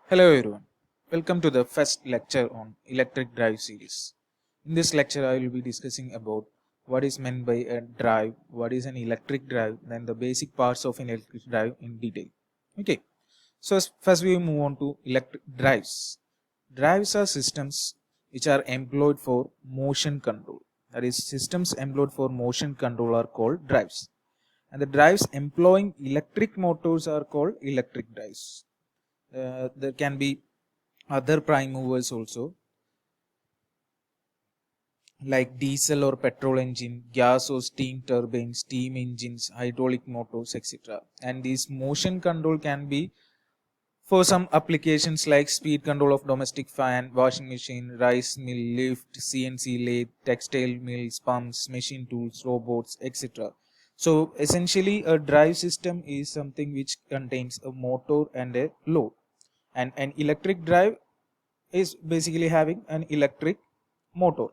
Hello everyone, welcome to the first lecture on electric drive series. In this lecture I will be discussing about what is meant by a drive, what is an electric drive, then the basic parts of an electric drive in detail. Okay, so first we move on to electric drives. Drives are systems which are employed for motion control. That is, systems employed for motion control are called drives. And the drives employing electric motors are called electric drives. There can be other prime movers also, like diesel or petrol engine, gas or steam turbines, steam engines, hydraulic motors, etc. And this motion control can be for some applications like speed control of domestic fan, washing machine, rice mill, lift, CNC lathe, textile mills, pumps, machine tools, robots, etc. So essentially a drive system is something which contains a motor and a load. And an electric drive is basically having an electric motor.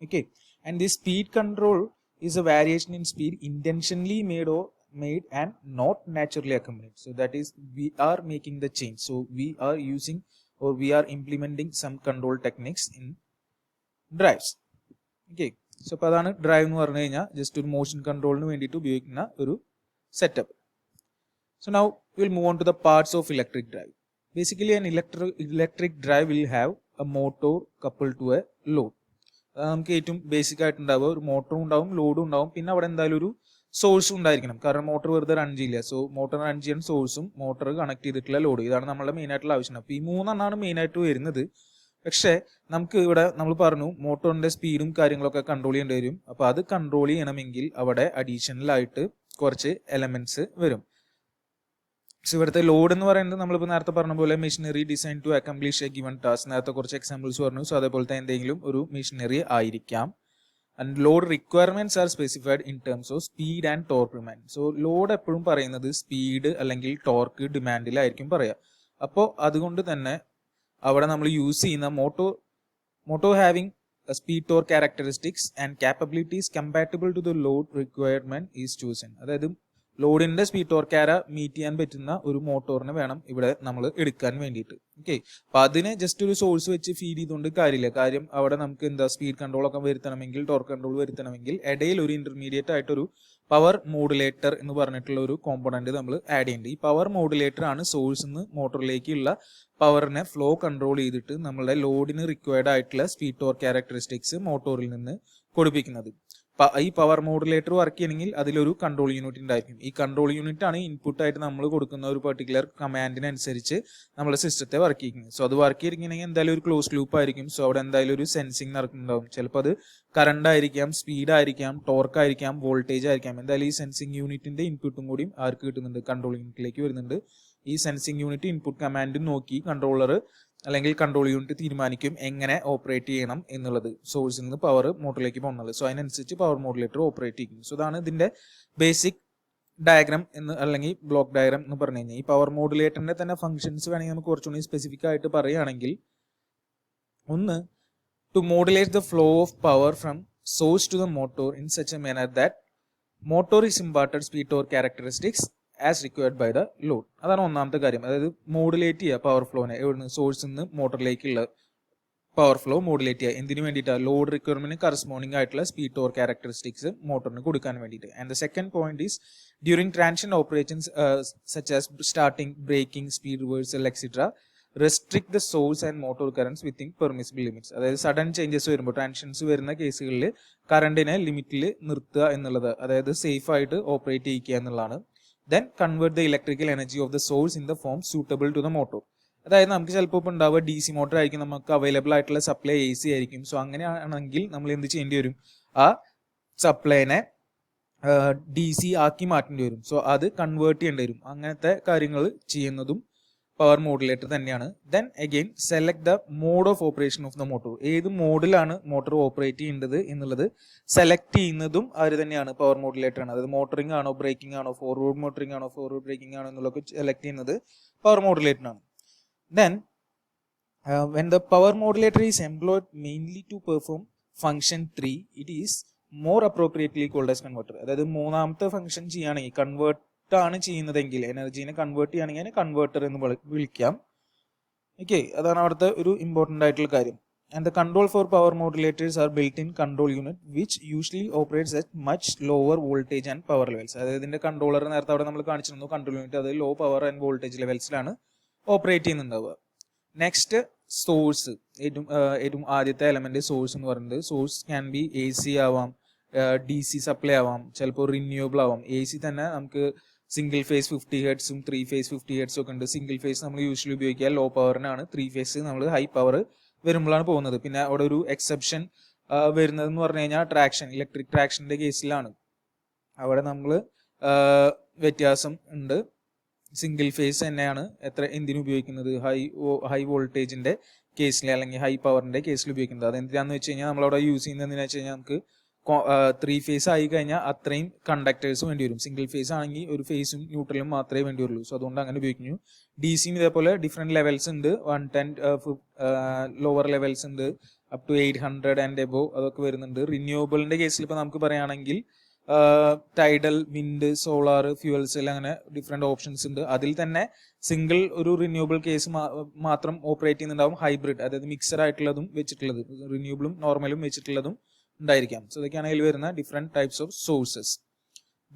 Okay, and this speed control is a variation in speed intentionally made and not naturally accompanied. So that is, we are making the change. So we are using or we are implementing some control techniques in drives. Okay, so padana drive nu parnu kayna just ഒരു motion control nu വേണ്ടിട്ട് ഉപയോഗിക്കുന്ന ഒരു setup. So now we will move on to the parts of electric drive. Basically an electric drive will have a motor coupled to a load. നമുക്ക് ഏറ്റവും basic ആയിട്ടുണ്ടാവുക ഒരു മോട്ടറും ഉണ്ടാവും ലോഡും ഉണ്ടാവും, പിന്നെ അവിടെ എന്തായാലും ഒരു സോഴ്സും ഉണ്ടായിരിക്കണം. കാരണം മോട്ടർ വെറുതെ റൺ ചെയ്യില്ല. സോ മോട്ടർ റൺ ചെയ്യാൻ സോഴ്സും മോട്ടർ കണക്ട് ചെയ്തിട്ടുള്ള ലോഡ്, ഇതാണ് നമ്മുടെ മെയിൻ ആയിട്ടുള്ള ആവശ്യം. അപ്പോൾ ഈ മൂന്നെണ്ണമാണ് മെയിൻ ആയിട്ട് വരുന്നത്. പക്ഷേ നമുക്ക് ഇവിടെ നമ്മൾ പറഞ്ഞു മോട്ടറിന്റെ സ്പീഡും കാര്യങ്ങളൊക്കെ കൺട്രോൾ ചെയ്യേണ്ടി വരും. അപ്പോൾ അത് കൺട്രോൾ ചെയ്യണമെങ്കിൽ അവിടെ അഡീഷണൽ ആയിട്ട് കുറച്ച് എലമെന്റ്സ് വരും. സോ ഇവിടുത്തെ ലോഡ് എന്ന് പറയുന്നത് നമ്മളിപ്പോൾ നേരത്തെ പറഞ്ഞ പോലെ machinery design to accomplish a given task, നേരത്തെ കുറച്ച് എക്സാമ്പിൾസ് പറഞ്ഞു. സോ അതേപോലത്തെ എന്തെങ്കിലും ഒരു മെഷീനറി ആയിരിക്കാം. And load requirements R specified in terms of speed and torque demand. So load എപ്പോഴും പറയുന്നത് സ്പീഡ് അല്ലെങ്കിൽ ടോർക്ക് ഡിമാൻഡിലായിരിക്കും പറയുക. അപ്പോൾ അതുകൊണ്ട് തന്നെ അവിടെ നമ്മൾ യൂസ് ചെയ്യുന്ന motor having speed torque characteristics and capabilities compatible to the load requirement is chosen. അതായത് ലോഡിന്റെ സ്പീഡ് ടോർക്കാര മീറ്റ് ചെയ്യാൻ പറ്റുന്ന ഒരു മോട്ടോറിനെ വേണം ഇവിടെ നമ്മൾ എടുക്കാൻ വേണ്ടിയിട്ട്. ഓക്കെ, അപ്പൊ അതിനെ ജസ്റ്റ് ഒരു സോഴ്സ് വെച്ച് ഫീഡ് ചെയ്തുകൊണ്ട് കാര്യമില്ല. കാര്യം അവിടെ നമുക്ക് എന്താ സ്പീഡ് കൺട്രോൾ ഒക്കെ വരുത്തണമെങ്കിൽ, ടോർക്ക് കൺട്രോൾ വരുത്തണമെങ്കിൽ ഇടയിൽ ഒരു ഇന്റർമീഡിയറ്റ് ആയിട്ടൊരു പവർ മോഡുലേറ്റർ എന്ന് പറഞ്ഞിട്ടുള്ള ഒരു കോമ്പണന്റ് നമ്മൾ ആഡ് ചെയ്യേണ്ടത്. ഈ പവർ മോഡുലേറ്റർ ആണ് സോഴ്സ് നിന്ന് മോട്ടറിലേക്കുള്ള പവറിനെ ഫ്ലോ കൺട്രോൾ ചെയ്തിട്ട് നമ്മളുടെ ലോഡിന് റിക്വയർഡ് ആയിട്ടുള്ള സ്പീഡ് ടോർക്ക് ക്യാരക്ടറിസ്റ്റിക്സ് മോട്ടോറിൽ നിന്ന് കൊടുപ്പിക്കുന്നത്. ഈ പവർ മോഡുലേറ്റർ വർക്ക് ചെയ്യണമെങ്കിൽ അതിലൊരു കൺട്രോൾ യൂണിറ്റ് ഉണ്ടായിരിക്കും. ഈ കൺട്രോൾ യൂണിറ്റ് ആണ് ഇൻപുട്ട് ആയിട്ട് നമ്മൾ കൊടുക്കുന്ന ഒരു പെർട്ടിക്കുലർ കമാൻഡിനനുസരിച്ച് നമ്മുടെ സിസ്റ്റത്തെ വർക്ക് ചെയ്യുന്നത്. സോ അത് വർക്ക് ചെയ്തിരിക്കണമെങ്കിൽ എന്തായാലും ഒരു ക്ലോസ് ലൂപ്പ് ആയിരിക്കും. സോ അവിടെ എന്തായാലും ഒരു സെൻസിങ് നടക്കുന്നുണ്ടാവും. ചിലപ്പോൾ അത് കറണ്ട് ആയിരിക്കാം, സ്പീഡ് ആയിരിക്കാം, ടോർക്ക് ആയിരിക്കാം, വോൾട്ടേജ് ആയിരിക്കാം. എന്തായാലും ഈ സെൻസിങ് യൂണിറ്റിന്റെ ഇൻപുട്ടും കൂടി ആർക്ക് കിട്ടുന്നുണ്ട്, കൺട്രോൾ യൂണിറ്റിലേക്ക് വരുന്നുണ്ട്. ഈ സെൻസിങ് യൂണിറ്റ് ഇൻപുട്ട് കമാൻഡ് നോക്കി കൺട്രോളർ അല്ലെങ്കിൽ കൺട്രോൾ യൂണിറ്റ് തീരുമാനിക്കും എങ്ങനെ ഓപ്പറേറ്റ് ചെയ്യണം എന്നുള്ളത്, സോഴ്സിൽ നിന്ന് പവർ മോട്ടറിലേക്ക് പോകുന്നത്. സോ അതിനനുസരിച്ച് പവർ മോഡുലേറ്റർ ഓപ്പറേറ്റ് ചെയ്യും. സോ ഇതാണ് ഇതിന്റെ ബേസിക് ഡയഗ്രാം എന്ന് അല്ലെങ്കിൽ ബ്ലോക്ക് ഡയഗ്രാം എന്ന് പറഞ്ഞു കഴിഞ്ഞാൽ. ഈ പവർ മോഡുലേറ്ററിന്റെ തന്നെ ഫംഗ്ഷൻസ് വേണമെങ്കിൽ നമുക്ക് കുറച്ചുകൂടി സ്പെസിഫിക് ആയിട്ട് പറയുകയാണെങ്കിൽ, ഒന്ന്, to modulate the flow of power from source to the motor in such a manner that motor is imparted speed torque characteristics as required by the load. അതാണ് ഒന്നാമത്തെ കാര്യം. അതായത് മോഡുലേറ്റ് ചെയ്യുക പവർ ഫ്ലോനെ, എവിടുന്ന് സോഴ്സിൽ നിന്ന് മോട്ടറിലേക്കുള്ള പവർ ഫ്ലോ മോഡുലേറ്റ് ചെയ്യുക. എന്തിനു വേണ്ടിയിട്ടാണ്? ലോഡ് റിക്വയർമെന്റ് കറസ്പോണ്ടിങ് ആയിട്ടുള്ള സ്പീഡ് ടോർക്ക് ക്യാരക്ടറിസ്റ്റിക്സ് മോട്ടറിന് കൊടുക്കാൻ വേണ്ടിയിട്ട്. And the second point is during transient operations such as starting, braking, speed reversal etcetera restrict the source and motor currents within permissible limits. അതായത് sudden changes വരുമ്പോൾ, transients വരുന്ന കേസുകളിൽ കറണ്ടിനെ ലിമിറ്റിൽ നിർത്തുക എന്നുള്ളത്, അതായത് സേഫ് ആയിട്ട് ഓപ്പറേറ്റ് ചെയ്യിക്കുക എന്നുള്ളതാണ്. Then convert the electrical energy of the source in the form suitable to the motor. അതായത് നമുക്ക് ചിലപ്പോൾ ഇപ്പോൾ ഉണ്ടാവുക DC മോട്ടർ ആയിരിക്കും, നമുക്ക് അവൈലബിൾ ആയിട്ടുള്ള സപ്ലൈ AC ആയിരിക്കും. സോ അങ്ങനെയാണെങ്കിൽ നമ്മൾ എന്ത് ചെയ്യേണ്ടി വരും? ആ സപ്ലൈനെ DC ആക്കി മാറ്റേണ്ടി വരും. സോ അത് കൺവേർട്ട് ചെയ്യേണ്ടി വരും. അങ്ങനത്തെ കാര്യങ്ങൾ ചെയ്യുന്നതും പവർ മോഡുലേറ്റർ തന്നെയാണ്. Then again select the mode of operation of the motor. ഏത് മോഡിലാണ് മോട്ടോർ ഓപ്പറേറ്റ് ചെയ്യേണ്ടത് എന്നുള്ളത് സെലക്ട് ചെയ്യുന്നതും അവർ തന്നെയാണ്, പവർ മോഡുലേറ്റർ ആണ്. അതായത് മോട്ടറിംഗ് ആണോ, ബ്രേക്കിംഗ് ആണോ, ഫോർവേഡ് മോട്ടറിംഗ് ആണോ, ഫോർവേഡ് ബ്രേക്കിംഗ് ആണോ എന്നുള്ളതൊക്കെ സെലക്ട് ചെയ്യുന്നത് പവർ മോഡുലേറ്റർ ആണ്. Then when the power modulator is employed mainly to perform function 3, it is more appropriately called as converter. അതായത് മൂന്നാമത്തെ ഫംഗ്ഷൻ ചെയ്യുകയാണെങ്കിൽ, കൺവേർട്ട് ആണ് ചെയ്യുന്നതെങ്കിൽ, എനർജീനെ കൺവേർട്ട് ചെയ്യുകയാണെങ്കിൽ കൺവേർട്ടർ എന്ന് വിളിക്കാം. ഓക്കെ, അതാണ് അവിടുത്തെ ഒരു ഇമ്പോർട്ടൻ്റ് ആയിട്ടുള്ള കാര്യം. And the control for power modulators are built-in control unit which usually operates at much lower voltage and power levels. അതായത് ഇതിന്റെ കൺട്രോളർ നേരത്തെ അവിടെ നമ്മൾ കാണിച്ചിരുന്നു, കൺട്രോൾ യൂണിറ്റ് അത് ലോ പവർ ആൻഡ് വോൾട്ടേജ് ലെവൽസിലാണ് ഓപ്പറേറ്റ് ചെയ്യുന്നുണ്ടാവുക. നെക്സ്റ്റ് സോഴ്സ്, ഏറ്റവും ആദ്യത്തെ എലമെന്റ് സോഴ്സ് എന്ന് പറയുന്നത്, source can be A C ആവാം, ഡി സി സപ്ലൈ ആവാം, ചിലപ്പോൾ റിന്യൂവബിൾ ആവാം. എ സി തന്നെ നമുക്ക് സിംഗിൾ ഫേസ് 50 ഹെർട്സും 3 ഫേസ് 50 ഹെർട്സും ഒക്കെ ഉണ്ട്. സിംഗിൾ ഫേസ് നമ്മൾ യൂഷ്വലി ഉപയോഗിക്കുക ലോ പവറിനാണ്, 3 ഫേസ് നമ്മൾ ഹൈ പവർ വരുമ്പോഴാണ് പോകുന്നത്. പിന്നെ അവിടെ ഒരു എക്സെപ്ഷൻ വരുന്നതെന്ന് പറഞ്ഞു കഴിഞ്ഞാൽ ട്രാക്ഷൻ, ഇലക്ട്രിക് ട്രാക്ഷന്റെ കേസിലാണ്. അവിടെ നമ്മൾ വ്യത്യാസം ഉണ്ട്. സിംഗിൾ ഫേസ് തന്നെയാണ് എന്തിനു ഉപയോഗിക്കുന്നത്, ഹൈ വോൾട്ടേജിന്റെ കേസിൽ അല്ലെങ്കിൽ ഹൈ പവറിന്റെ കേസിൽ ഉപയോഗിക്കുന്നത്. അതെന്തിനാന്ന് വെച്ച് കഴിഞ്ഞാൽ നമ്മളവിടെ യൂസ് ചെയ്യുന്നത് എന്തിനാ വെച്ച് കഴിഞ്ഞാൽ നമുക്ക് 3 ഫേസ് ആയി കഴിഞ്ഞാൽ അത്രയും കണ്ടക്ടേഴ്സ് വേണ്ടി വരും. സിംഗിൾ ഫേസ് ആണെങ്കിൽ ഒരു ഫേസും ന്യൂട്രലും മാത്രമേ വേണ്ടി വരുള്ളൂ. സോ അതുകൊണ്ട് അങ്ങനെ ഉപയോഗിക്കുന്നു. ഡി സിയും ഇതേപോലെ ഡിഫറെന്റ് ലെവൽസ് ഉണ്ട്. 110 ലോവർ ലെവൽസ് ഉണ്ട്, അപ് ടു 800 ആൻഡ് എബോവ് അതൊക്കെ വരുന്നുണ്ട്. റിന്യൂവബിളിന്റെ കേസിൽ ഇപ്പൊ നമുക്ക് പറയുകയാണെങ്കിൽ tidal, wind, solar, fuel cell, അങ്ങനെ ഡിഫറെന്റ് ഓപ്ഷൻസ് ഉണ്ട്. അതിൽ തന്നെ സിംഗിൾ ഒരു റിന്യൂവബിൾ കേസ് മാത്രം ഓപ്പറേറ്റ് ചെയ്യുന്നുണ്ടാവും. ഹൈബ്രിഡ്, അതായത് മിക്സർ ആയിട്ടുള്ളതും വെച്ചിട്ടുള്ളത്, റിന്യൂവബിളും നോർമലും വെച്ചിട്ടുള്ളതും ഉണ്ടായിരിക്കാം. സോ ഇതൊക്കെയാണ് അതിൽ വരുന്ന different types of sources.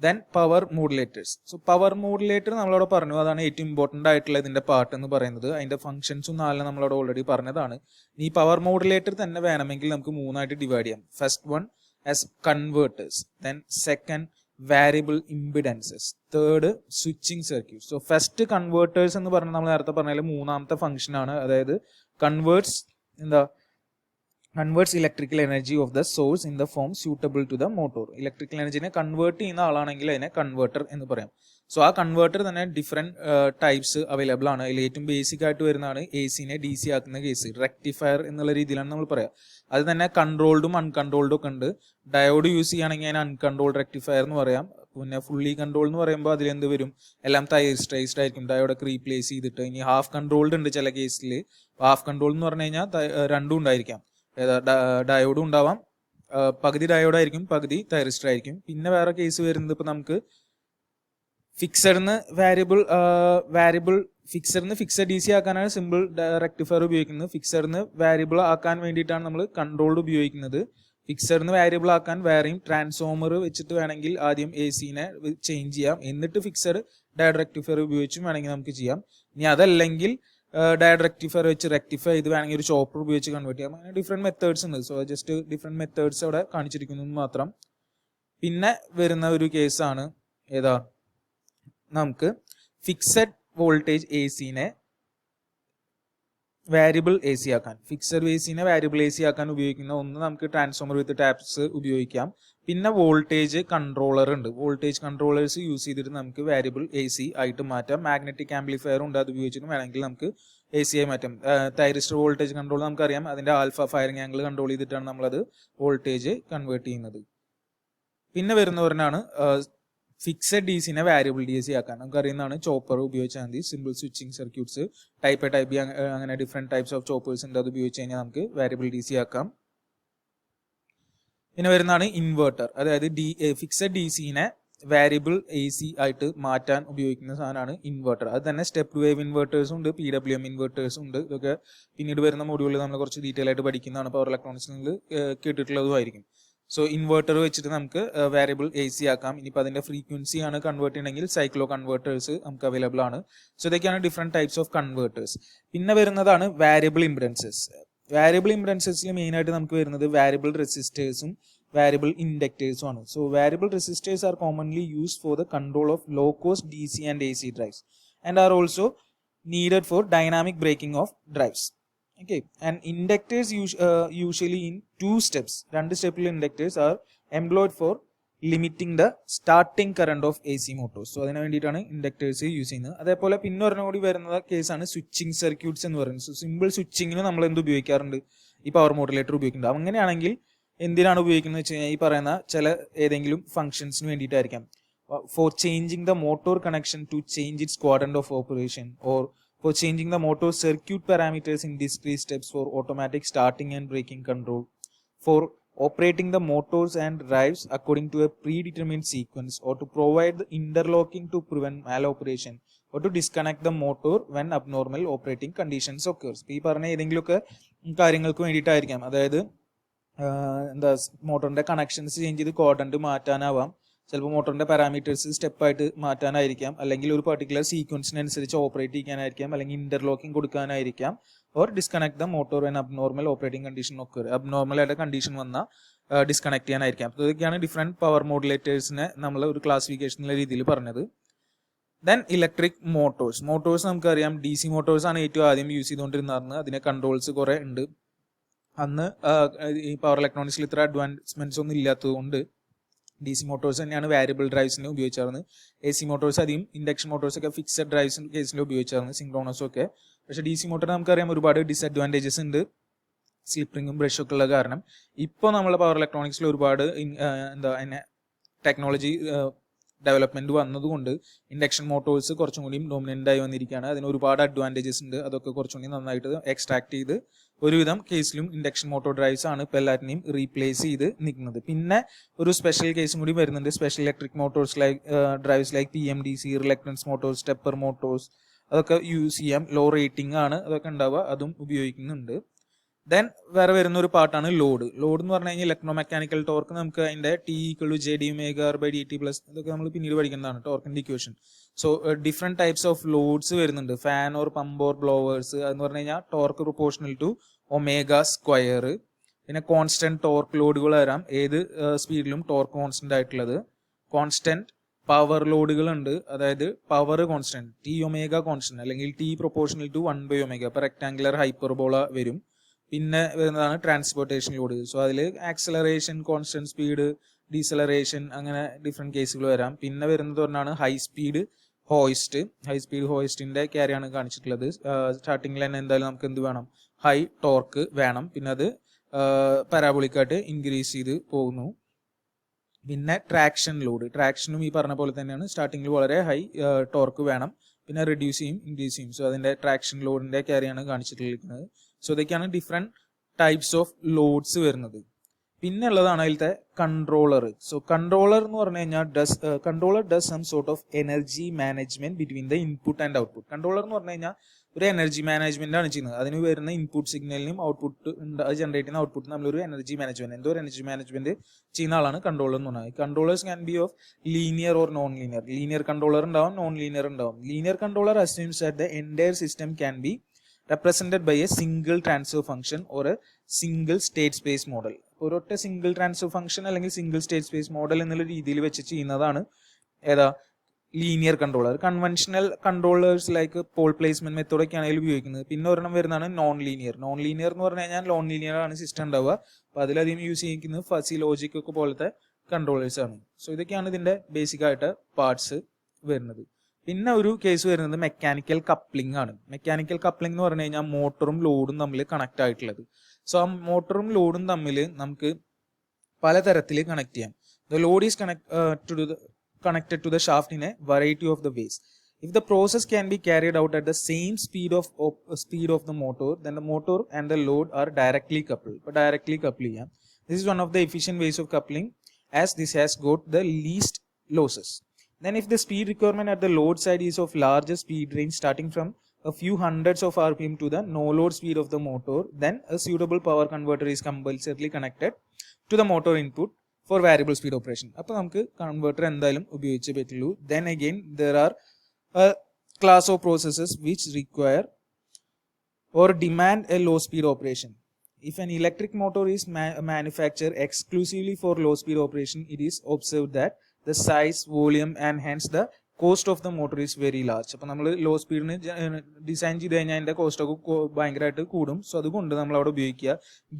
Then power modulators. So power modulator നമ്മളവിടെ പറഞ്ഞു, അതാണ് ഏറ്റവും ഇമ്പോർട്ടന്റ് ആയിട്ടുള്ള ഇതിന്റെ പാർട്ട് എന്ന് പറയുന്നത്. അതിന്റെ ഫംഗ്ഷൻസും നാളെ നമ്മളവിടെ ഓൾറെഡി പറഞ്ഞതാണ്. ഈ പവർ മോഡുലേറ്റർ തന്നെ വേണമെങ്കിൽ നമുക്ക് മൂന്നായിട്ട് ഡിവൈഡ് ചെയ്യാം. First one as converters, then second variable impedances, third switching circuit. So first converters എന്ന് പറഞ്ഞാൽ നമ്മൾ നേരത്തെ പറഞ്ഞാൽ മൂന്നാമത്തെ ഫംഗ്ഷൻ ആണ്. അതായത് converts electrical energy of the source in the form suitable to the motor. Electrical എനർജിനെ കൺവേർട്ട് ചെയ്യുന്ന ആളാണെങ്കിൽ അതിനെ കൺവേർട്ടർ എന്ന് പറയാം. സോ ആ കൺവേർട്ടർ തന്നെ ഡിഫറെന്റ് ടൈപ്സ് അവൈലബിൾ ആണ്. അതിൽ ഏറ്റവും ബേസിക് ആയിട്ട് വരുന്നതാണ് എ സിനെ ഡി സി ആക്കുന്ന കേസ്, റെക്ടിഫയർ എന്നുള്ള രീതിയിലാണ് നമ്മൾ പറയാം. അത് തന്നെ കൺട്രോൾഡും അൺകൺട്രോൾഡും ഒക്കെ ഉണ്ട്. ഡയോഡ് യൂസ് ചെയ്യുകയാണെങ്കിൽ അതിന് അൺകൺട്രോൾഡ് റെക്ടിഫയർ എന്ന് പറയാം. പിന്നെ ഫുള്ളി കൺട്രോൾ എന്ന് പറയുമ്പോൾ അതിലെന്ത് വരും, എല്ലാം തൈറിസ്റ്റൈസ്ഡ് ആയിരിക്കും, ഡയോഡൊക്കെ റീപ്ലേസ് ചെയ്തിട്ട്. ഇനി ഹാഫ് കൺട്രോൾഡ് ഉണ്ട് ചില കേസിൽ. ഹാഫ് കൺട്രോൾ എന്ന് പറഞ്ഞു കഴിഞ്ഞാൽ രണ്ടും ഉണ്ടായിരിക്കാം, ഡയോഡും ഉണ്ടാവാം, പകുതി ഡയോഡ് ആയിരിക്കും, പകുതി തൈറിസ്റ്റർ ആയിരിക്കും. പിന്നെ വേറെ കേസ് വരുന്നത് ഇപ്പൊ നമുക്ക് ഫിക്സഡിന് ഫിക്സഡ് ഡി സി ആക്കാനാണ് സിമ്പിൾ റെക്ടിഫയർ ഉപയോഗിക്കുന്നത്. ഫിക്സഡിന് വാരിയബിൾ ആക്കാൻ വേണ്ടിയിട്ടാണ് നമ്മൾ കൺട്രോൾഡ് ഉപയോഗിക്കുന്നത്. ഫിക്സഡിന് വാരിയബിൾ ആക്കാൻ വേറെയും ട്രാൻസ്ഫോമർ വെച്ചിട്ട് വേണമെങ്കിൽ ആദ്യം എ സിനെ ചേഞ്ച് ചെയ്യാം, എന്നിട്ട് ഫിക്സഡ് ഡയോഡ് റെക്ടിഫയർ ഉപയോഗിച്ചും വേണമെങ്കിൽ നമുക്ക് ചെയ്യാം. ഇനി അതല്ലെങ്കിൽ ഡയോഡ് റെക്ടിഫയർ വെച്ച് റെക്ടിഫൈ ചെയ്ത് വേണമെങ്കിൽ ഒരു ചോപ്പർ ഉപയോഗിച്ച് കൺവേർട്ട് ചെയ്യാം. അങ്ങനെ ഡിഫറെന്റ് മെത്തേഡ്സ് ഉണ്ട്. സോ ജസ്റ്റ് ഡിഫറെന്റ് മെത്തേഡ്സ് അവിടെ കാണിച്ചിരിക്കുന്നു മാത്രം. പിന്നെ വരുന്ന ഒരു കേസാണ് ഏതാ, നമുക്ക് ഫിക്സഡ് വോൾട്ടേജ് എ സിനെ വാരിയബിൾ എ സി ആക്കാൻ, ഫിക്സഡ് എ സിനെ വാരിയബിൾ എ സി ആക്കാൻ ഉപയോഗിക്കുന്ന ഒന്ന് നമുക്ക് ട്രാൻസ്ഫോമർ വിത്ത് ടാപ്സ് ഉപയോഗിക്കാം. പിന്നെ വോൾട്ടേജ് കൺട്രോളർ ഉണ്ട്. വോൾട്ടേജ് കൺട്രോളേഴ്സ് യൂസ് ചെയ്തിട്ട് നമുക്ക് വാരിയബിൾ എ സി ആയിട്ട് മാറ്റാം. മാഗ്നറ്റിക് ആംപ്ലിഫയർ ഉണ്ട്, അത് ഉപയോഗിച്ചിട്ട് വേണമെങ്കിൽ നമുക്ക് എ സി ആയി മാറ്റാം. തൈറിസ്റ്റർ വോൾട്ടേജ് കൺട്രോൾ നമുക്കറിയാം, അതിന്റെ ആൽഫ ഫയറിംഗ് ആംഗിൾ കൺട്രോൾ ചെയ്തിട്ടാണ് നമ്മളത് വോൾട്ടേജ് കൺവേർട്ട് ചെയ്യുന്നത്. പിന്നെ വരുന്നവരനാണ് ഫിക്സഡ് ഡി സിനെ വാരിയബിൾ ഡി സി ആക്കാൻ. നമുക്ക് അറിയുന്നതാണ്, ചോപ്പർ ഉപയോഗിച്ചാൽ മതി. Simple switching circuits, type A, type B, അങ്ങനെ ഡിഫറെന്റ് ടൈപ്സ് ഓഫ് ചോപ്പേഴ്സ് ഉണ്ട്. അത് ഉപയോഗിച്ച് കഴിഞ്ഞാൽ നമുക്ക് വാരിയബിൾ ഡി സി ആക്കാം. പിന്നെ വരുന്നതാണ് ഇൻവേർട്ടർ. അതായത് ഫിക്സഡ് ഡി സിനെ വാരിയബിൾ എ സി ആയിട്ട് മാറ്റാൻ ഉപയോഗിക്കുന്ന സാധനമാണ് ഇൻവേർട്ടർ. അത് തന്നെ സ്റ്റെപ്പ് വേവ് ഇൻവേർട്ടേഴ്സും ഉണ്ട്, PWM ഇൻവേർട്ടേഴ്സും ഉണ്ട്. ഇതൊക്കെ പിന്നീട് വരുന്ന മൊഡ്യൂളിൽ നമ്മൾ കുറച്ച് ഡീറ്റെയിൽ ആയിട്ട് പഠിക്കുന്നതാണ്. പവർ ഇലക്ട്രോണിക്സിൽ കേട്ടിട്ടുള്ളതുമായിരിക്കും. സോ ഇൻവേർട്ടർ വെച്ചിട്ട് നമുക്ക് വാരിയബിൾ എ സി ആക്കാം. ഇനിയിപ്പോൾ അതിന്റെ ഫ്രീക്വൻസി ആണ് കൺവേർട്ട് ചെയ്യണമെങ്കിൽ സൈക്ലോ കൺവേർട്ടേഴ്സ് നമുക്ക് അവൈലബിൾ ആണ്. സോ ഇതൊക്കെയാണ് ഡിഫറെന്റ് ടൈപ്സ് ഓഫ് കൺവേർട്ടേഴ്സ്. പിന്നെ വരുന്നതാണ് വാരിയബിൾ ഇംപെഡൻസസ്. വാരിയബിൾ ഇംപെഡൻസസിൽ മെയിൻ ആയിട്ട് നമുക്ക് വരുന്നത് വാരിയബിൾ റെസിസ്റ്റേഴ്സും വാരിയബിൾ ഇൻഡക്ടേഴ്സും ആണ്. So variable resistors are commonly used for the control of low cost D C and A C drives and are also needed for dynamic braking of drives. Okay, and inductors usually in 2 steps. രണ്ട് സ്റ്റെപ്പിൽ inductors are employed for limiting the starting current of AC motors. So അതിനു വേണ്ടിയിട്ടാണ് inductors use ചെയ്യുന്നത്. അതേപോലെ പിന്നെ ഒരെണ്ണം കൂടി വരുന്ന കേസാണ് സ്വിച്ചിങ് സർക്യൂട്ട്സ് എന്ന് പറയുന്നത്. സോ സിമ്പിൾ സ്വിച്ചിങ്ങിന് നമ്മൾ എന്ത് ഉപയോഗിക്കാറുണ്ട്, ഈ പവർ മോഡുലേറ്റർ ഉപയോഗിക്കുന്നുണ്ട്. അങ്ങനെയാണെങ്കിൽ എന്തിനാണ് ഉപയോഗിക്കുന്നത് വെച്ച് കഴിഞ്ഞാൽ ഈ പറയുന്ന ചില ഏതെങ്കിലും ഫംഗ്ഷൻസിന് വേണ്ടിയിട്ടായിരിക്കാം. For changing the motor connection to change its quadrant of operation, or for changing the motor circuit parameters in discrete steps for automatic starting and braking control, for operating the motors and drives according to a predetermined sequence, or to provide the interlocking to prevent maloperation, or to disconnect the motor when abnormal operating conditions occurs. ഈ പറഞ്ഞ ഏതെങ്കിലുമൊക്കെ കാര്യങ്ങൾക്ക് വേണ്ടിയിട്ടായിരിക്കാം, അതായത് എന്താ മോട്ടറിന്റെ connections change ചെയ്ത് quadrant മാറ്റാനാവാം, ചിലപ്പോൾ മോട്ടറിന്റെ parameters സ്റ്റെപ്പായിട്ട് മാറ്റാനായിരിക്കാം, അല്ലെങ്കിൽ ഒരു പർട്ടിക്കുലർ സീക്വൻസിനനുസരിച്ച് ഓപ്പറേറ്റ് ചെയ്യാനായിരിക്കാം, അല്ലെങ്കിൽ ഇന്റർലോക്കിംഗ് കൊടുക്കാനായിരിക്കാം, or disconnect the motor when abnormal operating condition ഒക്കെ അബ്നോർമൽ ആയിട്ട് കണ്ടീഷൻ വന്നാൽ ഡിസ്കണക്ട് ചെയ്യാനായിരിക്കാം. അപ്പോൾ ഇതൊക്കെയാണ് ഡിഫറെന്റ് പവർ മോഡുലേറ്റേഴ്സിനെ നമ്മൾ ഒരു ക്ലാസിഫിക്കേഷനിലെ രീതിയിൽ പറഞ്ഞത്. ദെൻ ഇലക്ട്രിക് മോട്ടോഴ്സ് നമുക്കറിയാം ഡി സി മോട്ടോഴ്സ് ആണ് ഏറ്റവും ആദ്യം യൂസ് ചെയ്തുകൊണ്ടിരുന്നത്. അതിന് കൺട്രോൾസ് കുറെ ഉണ്ട്. അന്ന് ഈ പവർ ഇലക്ട്രോണിക്സിൽ ഇത്ര അഡ്വാൻസ്മെന്റ്സ് ഒന്നും ഇല്ലാത്തത് കൊണ്ട് ഡി സി മോട്ടോഴ്സ് തന്നെയാണ് വാരിയബിൾ ഡ്രൈവ്സിന് ഉപയോഗിച്ചായിരുന്നത്. എ സി മോട്ടോഴ്സ് അധികം ഇൻഡക്ഷൻ മോട്ടോഴ്സ് ഒക്കെ ഫിക്സഡ് ഡ്രൈവ്സ് കേസിൽ ഉപയോഗിച്ചായിരുന്നു, സിങ്ക്രോണസും ഒക്കെ. പക്ഷേ ഡി സി മോട്ടോർ നമുക്കറിയാം ഒരുപാട് ഡിസ്അഡ്വാൻറ്റേജസ് ഉണ്ട്, സ്ലിപ്പ് റിങ്ങും ബ്രഷും ഒക്കെ ഉള്ള കാരണം. ഇപ്പോൾ നമ്മളെ പവർ ഇലക്ട്രോണിക്സിൽ ഒരുപാട് ടെക്നോളജി ഡെവലപ്മെന്റ് വന്നതുകൊണ്ട് ഇൻഡക്ഷൻ മോട്ടോഴ്സ് കുറച്ചും കൂടി ഡോമിനന്റ് ആയി വന്നിരിക്കുകയാണ്. അതിന് ഒരുപാട് അഡ്വാൻറ്റേജസ് ഉണ്ട്. അതൊക്കെ കുറച്ചും കൂടി നന്നായിട്ട് എക്സ്ട്രാക്ട് ചെയ്ത് ഒരുവിധം കേസിലും ഇൻഡക്ഷൻ മോട്ടോർ ഡ്രൈവ്സ് ആണ് ഇപ്പോൾ എല്ലാറ്റിനെയും റീപ്ലേസ് ചെയ്ത് നിൽക്കുന്നത്. പിന്നെ ഒരു സ്പെഷ്യൽ കേസും കൂടി വരുന്നുണ്ട്, special electric Motors drives like PMDC, reluctance Motors, stepper Motors, അതൊക്കെ യൂസ് ചെയ്യാം. ലോ റേറ്റിംഗ് ആണ് അതൊക്കെ ഉണ്ടാവുക, അതും ഉപയോഗിക്കുന്നുണ്ട്. ദെൻ വേറെ വരുന്ന ഒരു പാർട്ടാണ് ലോഡ് എന്ന് പറഞ്ഞു കഴിഞ്ഞാൽ ഇലക്ട്രോ മെക്കാനിക്കൽ ടോർക്ക്. നമുക്ക് അതിന്റെ T=JD⁻/dt+, ഇതൊക്കെ നമ്മൾ പിന്നീട് പഠിക്കുന്നതാണ് ടോർക്കിന്റെ equation. So different types of loads വരുന്നുണ്ട്. Fan or pump or blowers എന്ന് പറഞ്ഞു കഴിഞ്ഞാൽ ടോർക്ക് പ്രൊപ്പോർഷണൽ ടു ω². പിന്നെ കോൺസ്റ്റന്റ് ടോർക്ക് ലോഡുകൾ വരാം, ഏത് സ്പീഡിലും ടോർക്ക് കോൺസ്റ്റന്റ് ആയിട്ടുള്ളത്. കോൺസ്റ്റന്റ് പവർ ലോഡുകൾ ഉണ്ട്, അതായത് പവർ കോൺസ്റ്റന്റ് Tω കോൺസ്റ്റന്റ് അല്ലെങ്കിൽ T പ്രൊപ്പോർഷണൽ ടു 1/ω. ഇപ്പൊ റെക്ടാങ്കുലർ ഹൈപ്പർബോള വരും. പിന്നെ വരുന്നതാണ് ട്രാൻസ്പോർട്ടേഷൻ ലോഡ്. സോ അതിൽ ആക്സലറേഷൻ, കോൺസ്റ്റന്റ് സ്പീഡ്, ഡീസലറേഷൻ, അങ്ങനെ ഡിഫറെന്റ് കേസുകൾ വരാം. പിന്നെ വരുന്നത് പറഞ്ഞാണ് ഹൈ സ്പീഡ് ഹോയിസ്റ്റിന്റെ കാര്യമാണ് കാണിച്ചിട്ടുള്ളത്. സ്റ്റാർട്ടിങ്ങിൽ തന്നെ എന്തായാലും നമുക്ക് എന്ത് വേണം, ഹൈ ടോർക്ക് വേണം. പിന്നെ അത് പാരാബോളിക്കായിട്ട് ഇൻക്രീസ് ചെയ്ത് പോകുന്നു. പിന്നെ ട്രാക്ഷൻ ട്രാക്ഷനും ഈ പറഞ്ഞ പോലെ തന്നെയാണ്, സ്റ്റാർട്ടിങ്ങിൽ വളരെ ഹൈ ടോർക്ക് വേണം, പിന്നെ റെഡ്യൂസ് ചെയ്യും, ഇൻക്രീസ് ചെയ്യും. സോ അതിന്റെ ട്രാക്ഷൻ ലോഡിന്റെ കാര്യമാണ് കാണിച്ചിട്ടുള്ളത്. സോ ഇതൊക്കെയാണ് ഡിഫറെന്റ് ടൈപ്സ് ഓഫ് ലോഡ്സ് വരുന്നത്. പിന്നെ ഉള്ളതാണ് അതിലത്തെ കൺട്രോളർ. സോ കൺട്രോളർ എന്ന് പറഞ്ഞു കഴിഞ്ഞാൽ controller does some sort of energy management between the input and output. Controller എന്ന് പറഞ്ഞു കഴിഞ്ഞാൽ ഒരു എനർജി മാനേജ്മെന്റ് ആണ് ചെയ്യുന്നത്. അതിന് വരുന്ന ഇൻപുട്ട് സിഗ്നലിനും ഔട്ട്പുട്ട് ജനറേറ്റ് ചെയ്യുന്ന ഔട്ട്പുട്ട് നമ്മളൊരു എനർജി മാനേജ്മെന്റ്, എന്തോ ഒരു എനർജി മാനേജ്മെന്റ് ചെയ്യുന്ന ആളാണ് കൺട്രോളർ എന്ന് പറയുന്നത്. Controllers can be of linear or non linear. Linear controller ഉണ്ടാവും, നോൺ ലീനിയർ ഉണ്ടാവും. Linear controller assumes that the entire system can be represented by a single transfer function or a single state space model. ഒരൊറ്റ single transfer function അല്ലെങ്കിൽ single state space model എന്നുള്ള രീതിയിൽ വെച്ച് ചെയ്യുന്നതാണ് ഏതാ linear controller. Conventional controllers like pole placement മെത്തേഡൊക്കെ ആണെങ്കിൽ ഉപയോഗിക്കുന്നത്. പിന്നെ ഒരെണ്ണം വരുന്നതാണ് നോൺ ലീനിയർ എന്ന് പറഞ്ഞു കഴിഞ്ഞാൽ നോൺ ലീനിയർ ആണ് സിസ്റ്റം ഉണ്ടാവുക. അപ്പോൾ അതിലധികം യൂസ് ചെയ്യുന്നത് ഫസി ലോജിക് ഒക്കെ പോലത്തെ കൺട്രോളേഴ്സ് ആണ്. സോ ഇതൊക്കെയാണ് ഇതിന്റെ ബേസിക് ആയിട്ട് പാർട്സ് വരുന്നത്. പിന്നെ ഒരു കേസ് വരുന്നത് മെക്കാനിക്കൽ കപ്ലിംഗ് ആണ്. മെക്കാനിക്കൽ കപ്ലിംഗ് എന്ന് പറഞ്ഞു കഴിഞ്ഞാൽ മോട്ടറും ലോഡും തമ്മിൽ കണക്ട് ആയിട്ടുള്ളത്. സോ ആ മോട്ടറും ലോഡും തമ്മിൽ നമുക്ക് പലതരത്തിൽ കണക്ട് ചെയ്യാം. The Lord is connected to the shaft in a variety of the ways. If the process can be carried out at the same speed of the motor, then the motor and the load are directly coupled. But directly couple ചെയ്യാം. This is one of the efficient ways of coupling, as this has got the least losses. Then if the speed requirement at the load side is of larger speed range starting from a few hundreds of RPM to the no load speed of the motor, then a suitable power converter is compulsorily connected to the motor input for variable speed operation. അപ്പോൾ നമുക്ക് converter എന്തായാലും ഉപയോഗിച്ചേ പറ്റുള്ളൂ. Then again there are a class of processes which require or demand a low speed operation. If an electric motor is manufactured exclusively for low speed operation, it is observed that the size, volume and hence the cost of the motor is very large. അപ്പോൾ നമ്മൾ law സ്പീഡിന് design ചെയ്ത് കഴിഞ്ഞാൽ അതിന്റെ cost ഒക്കെ ഭയങ്കരമായിട്ട് കൂടും. So അതുകൊണ്ട് നമ്മൾ അവിടെ ഉപയോഗിക്കുക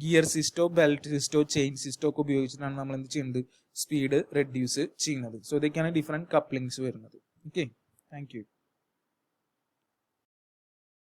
ഗിയർ സിസ്റ്റോ, ബെൽറ്റ് സിസ്റ്റോ, ചെയിൻ സിസ്റ്റോ ഒക്കെ ഉപയോഗിച്ചിട്ടാണ് നമ്മൾ എന്ത് ചെയ്യുന്നത്, സ്പീഡ് റെഡ്യൂസ് ചെയ്യുന്നത്. സോ ഇതൊക്കെയാണ് ഡിഫറെന്റ് കപ്ലിങ്സ് വരുന്നത്. Okay, thank you.